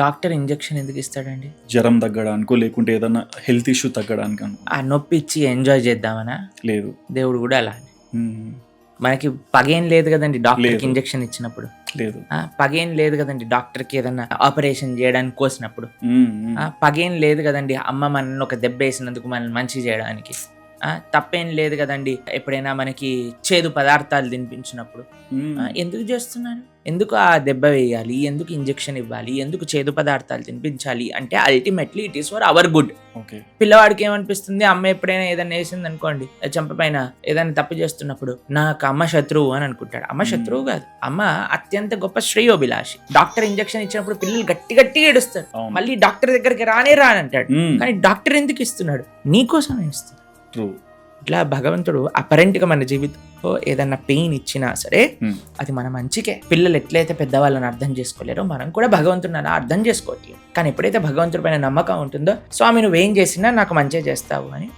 Doctor injection ఎందుకు ఇస్తాడండి? జ్వరం తగ్గడానికో లేకుంటే ఏదైనా హెల్త్ ఇష్యూ తగ్గడానికి ఆ నొప్పి ఇచ్చి ఎంజాయ్ చేద్దామనా? లేదు. దేవుడు కూడా అలా మనకి పగేం లేదు కదండి డాక్టర్కి లేదు. ఇంజెక్షన్ ఇచ్చినప్పుడు. లేదు. పగేం లేదు కదండి డాక్టర్కి ఏదన్నా ఆపరేషన్ చేయడానికి కోసినప్పుడు. పగేం లేదు కదండి అమ్మ మనల్ని ఒక దెబ్బ వేసినందుకు మనల్ని మంచి చేయడానికి. తప్పేం లేదు కదండి ఎప్పుడైనా మనకి చేదు పదార్థాలు తినిపించినప్పుడు. ఎందుకు చేస్తున్నారు? ఎందుకు ఆ దెబ్బ వేయాలి? ఎందుకు ఇంజెక్షన్ ఇవ్వాలి? ఎందుకు చేదు పదార్థాలు తినిపించాలి? అంటే ultimately it is for hour good. పిల్లవాడికి ఏమనిపిస్తుంది, అమ్మ ఎప్పుడైనా ఏదైనా వేసింది అనుకోండి చెంప పైన, ఏదైనా తప్పు చేస్తున్నప్పుడు నాకు అమ్మ శత్రువు అని అనుకుంటాడు. అమ్మ శత్రువు కాదు, అమ్మ అత్యంత గొప్ప శ్రేయోభిలాషి. డాక్టర్ ఇంజెక్షన్ ఇచ్చినప్పుడు పిల్లలు గట్టి గట్టిగా ఏడుస్తారు, మళ్ళీ డాక్టర్ దగ్గరికి రానంటాడు. కానీ డాక్టర్ ఎందుకు ఇస్తున్నాడు? నీకోసమే ఇస్తున్నాడు. ఇట్లా భగవంతుడు అపరెంట్ గా మన జీవితంలో ఏదన్నా పెయిన్ ఇచ్చినా సరే అది మన మంచికే. పిల్లలు ఎట్లయితే పెద్దవాళ్ళని అర్థం చేసుకోలేరో మనం కూడా భగవంతుడిని అలా అర్థం చేసుకోవట్లేదు. కానీ ఎప్పుడైతే భగవంతుడి పైన నమ్మకం ఉంటుందో, స్వామి నువ్వేం చేసినా నాకు మంచిగా చేస్తావు అని